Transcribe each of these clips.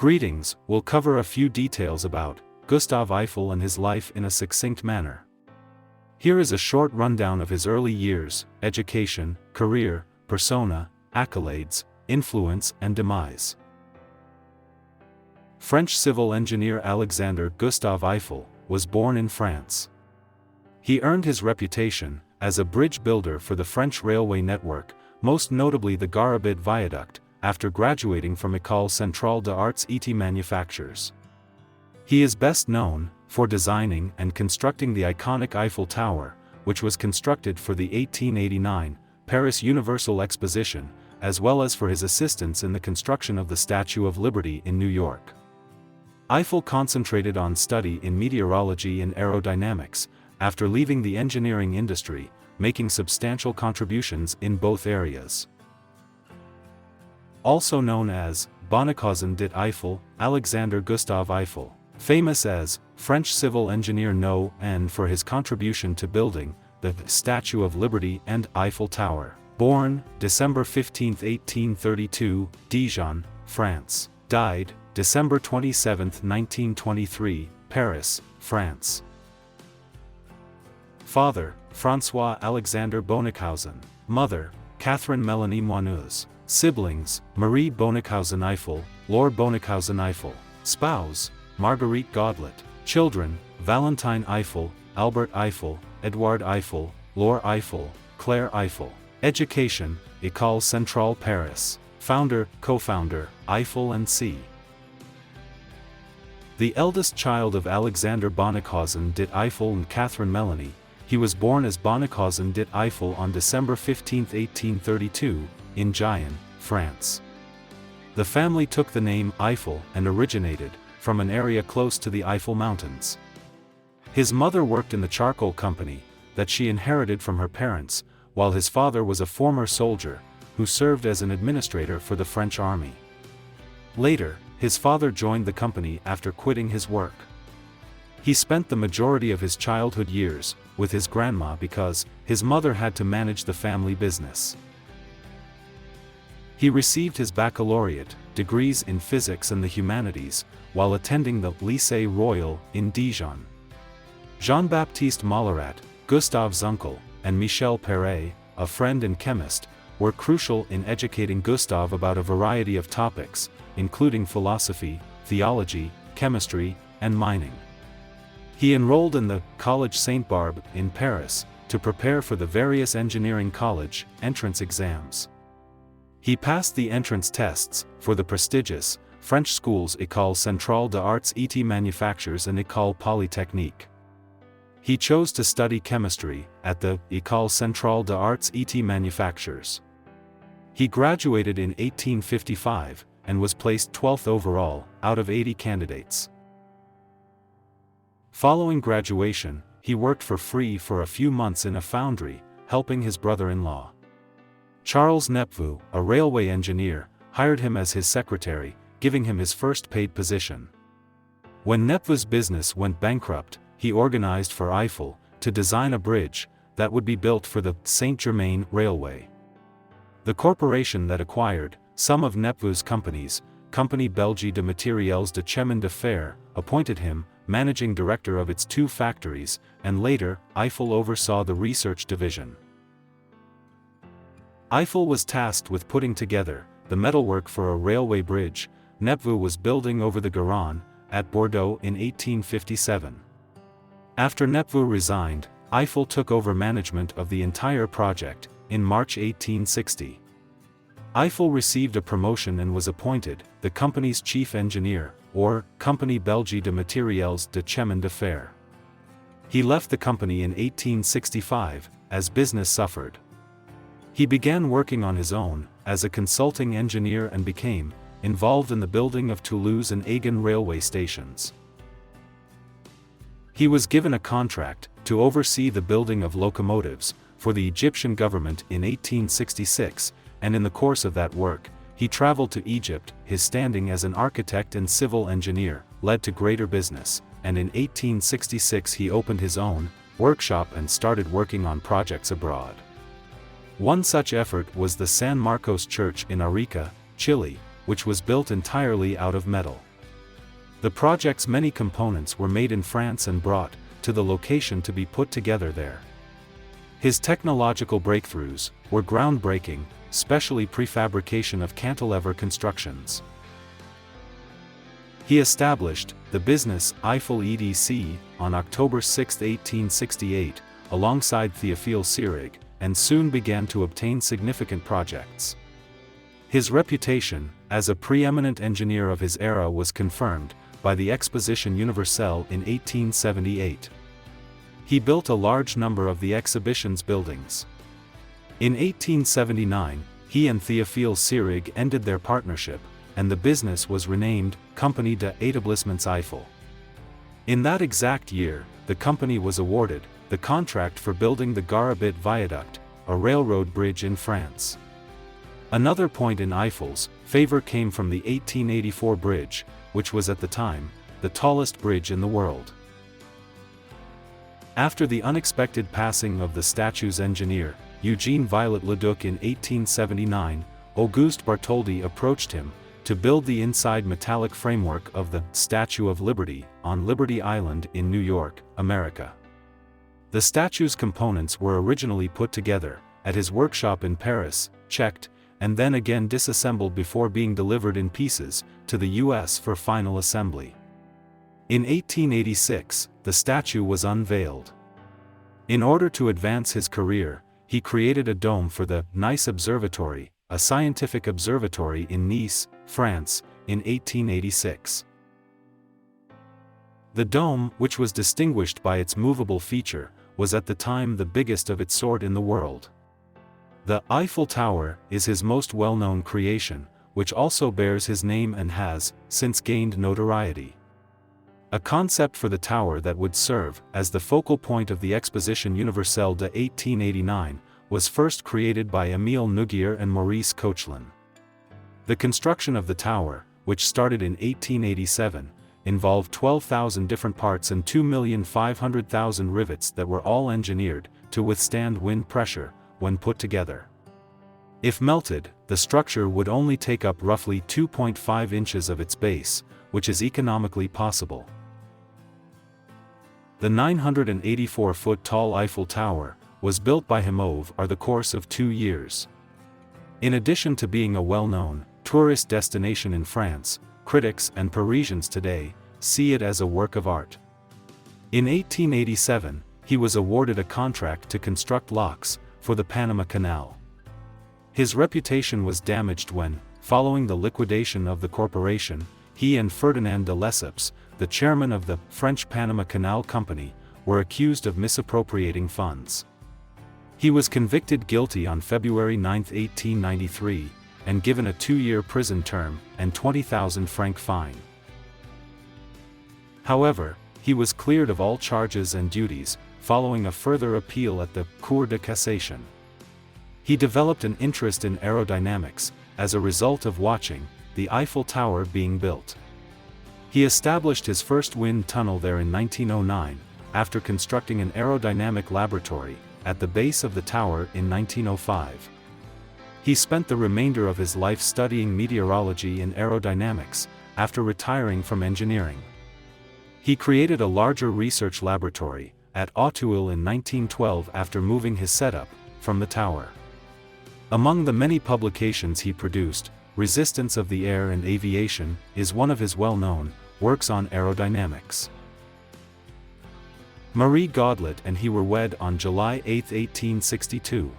Greetings, we'll cover a few details about Gustave Eiffel and his life in a succinct manner. Here is a short rundown of his early years, education, career, persona, accolades, influence and demise. French civil engineer Alexandre Gustave Eiffel was born in France. He earned his reputation as a bridge builder for the French railway network, most notably the Garabit Viaduct, after graduating from École Centrale des Arts et Manufactures. He is best known for designing and constructing the iconic Eiffel Tower, which was constructed for the 1889 Paris Universal Exposition, as well as for his assistance in the construction of the Statue of Liberty in New York. Eiffel concentrated on study in meteorology and aerodynamics, after leaving the engineering industry, making substantial contributions in both areas. Also known as Bonnecaussin dit Eiffel, Alexandre Gustave Eiffel, famous as French civil engineer known for his contribution to building the Statue of Liberty and Eiffel Tower. Born December 15, 1832, Dijon, France. Died December 27, 1923, Paris, France. Father, François Alexandre Bonnecaussin. Mother, Catherine Mélanie Moineuse. Siblings, Marie Bonnecaussin Eiffel, Lord Bonnecaussin Eiffel. Spouse, Marguerite Godlet. Children, Valentine Eiffel, Albert Eiffel, Edouard Eiffel, Laure Eiffel, Claire Eiffel. Education, École Centrale Paris. Founder, co-founder, Eiffel and C. The eldest child of Alexandre Bonnecaussin dit Eiffel and Catherine Mélanie, he was born as Bonnecaussin dit Eiffel on December 15, 1832, in Gien, France. The family took the name Eiffel and originated from an area close to the Eiffel Mountains. His mother worked in the charcoal company that she inherited from her parents, while his father was a former soldier who served as an administrator for the French army. Later, his father joined the company after quitting his work. He spent the majority of his childhood years with his grandma because his mother had to manage the family business. He received his baccalaureate degrees in physics and the humanities while attending the Lycée Royal in Dijon. Jean-Baptiste Mallerat, Gustave's uncle, and Michel Perret, a friend and chemist, were crucial in educating Gustave about a variety of topics, including philosophy, theology, chemistry, and mining. He enrolled in the Collège Sainte-Barbe in Paris to prepare for the various engineering college entrance exams. He passed the entrance tests for the prestigious French schools École Centrale des Arts et Manufactures and École Polytechnique. He chose to study chemistry at the École Centrale des Arts et Manufactures. He graduated in 1855 and was placed 12th overall out of 80 candidates. Following graduation, he worked for free for a few months in a foundry, helping his brother-in-law. Charles Nepveu, a railway engineer, hired him as his secretary, giving him his first paid position. When Nepveu's business went bankrupt, he organized for Eiffel to design a bridge that would be built for the Saint-Germain Railway. The corporation that acquired some of Nepveu's companies, Compagnie Belgique de Matériels de Chemin de Fer, appointed him managing director of its two factories, and later, Eiffel oversaw the research division. Eiffel was tasked with putting together the metalwork for a railway bridge Nepveu was building over the Garonne at Bordeaux in 1857. After Nepveu resigned, Eiffel took over management of the entire project in March 1860. Eiffel received a promotion and was appointed the company's chief engineer, or Compagnie Belgique de Matériels de Chemin de Fer. He left the company in 1865 as business suffered. He began working on his own as a consulting engineer and became involved in the building of Toulouse and Agen railway stations. He was given a contract to oversee the building of locomotives for the Egyptian government in 1866, and in the course of that work, he traveled to Egypt. His standing as an architect and civil engineer led to greater business, and in 1866 he opened his own workshop and started working on projects abroad. One such effort was the San Marcos Church in Arica, Chile, which was built entirely out of metal. The project's many components were made in France and brought to the location to be put together there. His technological breakthroughs were groundbreaking, especially prefabrication of cantilever constructions. He established the business Eiffel EDC on October 6, 1868, alongside Théophile Seyrig, and soon began to obtain significant projects. His reputation as a preeminent engineer of his era was confirmed by the Exposition Universelle in 1878. He built a large number of the exhibition's buildings. In 1879, he and Théophile Seyrig ended their partnership, and the business was renamed Compagnie des Établissements Eiffel. In that exact year, the company was awarded the contract for building the Garabit Viaduct, a railroad bridge in France. Another point in Eiffel's favor came from the 1884 bridge, which was at the time the tallest bridge in the world. After the unexpected passing of the statue's engineer, Eugene Viollet-le-Duc in 1879, Auguste Bartholdi approached him to build the inside metallic framework of the Statue of Liberty on Liberty Island in New York, America. The statue's components were originally put together at his workshop in Paris, checked, and then again disassembled before being delivered in pieces to the U.S. for final assembly. In 1886, the statue was unveiled. In order to advance his career, he created a dome for the Nice Observatory, a scientific observatory in Nice, France, in 1886. The dome, which was distinguished by its movable feature, was at the time the biggest of its sort in the world. The Eiffel Tower is his most well-known creation, which also bears his name and has since gained notoriety. A concept for the tower that would serve as the focal point of the Exposition Universelle de 1889 was first created by Émile Noguier and Maurice Koechlin. The construction of the tower, which started in 1887, involved 12,000 different parts and 2,500,000 rivets that were all engineered to withstand wind pressure when put together. If melted, the structure would only take up roughly 2.5 inches of its base, which is economically possible. The 984-foot-tall Eiffel Tower was built by him over the course of 2 years. In addition to being a well-known tourist destination in France, critics and Parisians today see it as a work of art. In 1887, he was awarded a contract to construct locks for the Panama Canal. His reputation was damaged when, following the liquidation of the corporation, he and Ferdinand de Lesseps, the chairman of the French Panama Canal Company, were accused of misappropriating funds. He was convicted guilty on February 9, 1893, and given a 2-year prison term and 20,000 franc fine. However, he was cleared of all charges and duties, following a further appeal at the Cour de Cassation. He developed an interest in aerodynamics as a result of watching the Eiffel Tower being built. He established his first wind tunnel there in 1909, after constructing an aerodynamic laboratory at the base of the tower in 1905. He spent the remainder of his life studying meteorology and aerodynamics, after retiring from engineering. He created a larger research laboratory at Auteuil in 1912 after moving his setup from the tower. Among the many publications he produced, Resistance of the Air and Aviation is one of his well-known works on aerodynamics. Marie Godlet and he were wed on July 8, 1862.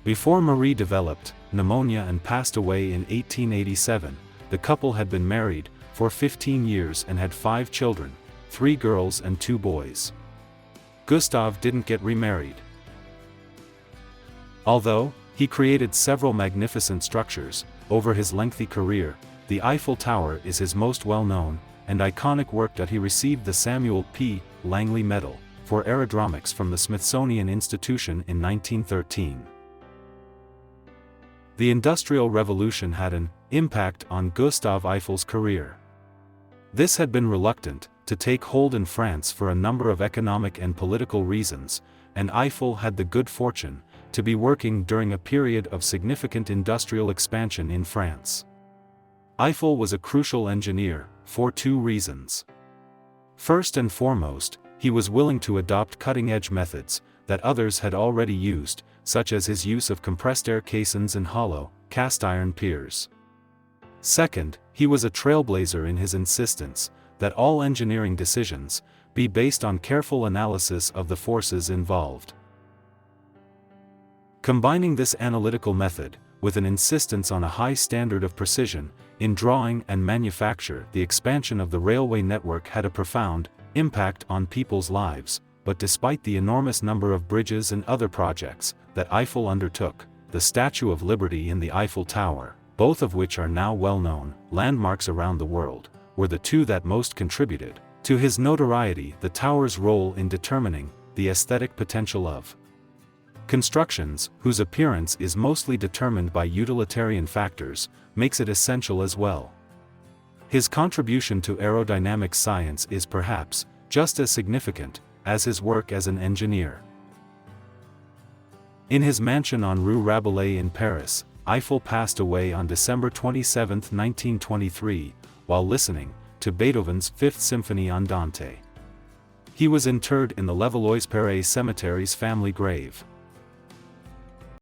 Before Marie developed pneumonia and passed away in 1887, the couple had been married for 15 years and had 5 children, 3 girls and 2 boys. Gustave didn't get remarried. Although he created several magnificent structures over his lengthy career, the Eiffel Tower is his most well-known and iconic work that he received the Samuel P. Langley Medal for Aerodromics from the Smithsonian Institution in 1913. The Industrial Revolution had an impact on Gustave Eiffel's career. This had been reluctant to take hold in France for a number of economic and political reasons, and Eiffel had the good fortune to be working during a period of significant industrial expansion in France. Eiffel was a crucial engineer for two reasons. First and foremost, he was willing to adopt cutting-edge methods that others had already used, such as his use of compressed air caissons and hollow, cast-iron piers. Second, he was a trailblazer in his insistence that all engineering decisions be based on careful analysis of the forces involved. Combining this analytical method with an insistence on a high standard of precision in drawing and manufacture, the expansion of the railway network had a profound impact on people's lives. But despite the enormous number of bridges and other projects that Eiffel undertook, the Statue of Liberty and the Eiffel Tower, both of which are now well-known landmarks around the world, were the two that most contributed to his notoriety. The tower's role in determining the aesthetic potential of constructions, whose appearance is mostly determined by utilitarian factors, makes it essential as well. His contribution to aerodynamic science is perhaps just as significant as his work as an engineer. In his mansion on Rue Rabelais in Paris, Eiffel passed away on December 27, 1923, while listening to Beethoven's Fifth Symphony Andante. He was interred in the Levallois-Perret Cemetery's family grave.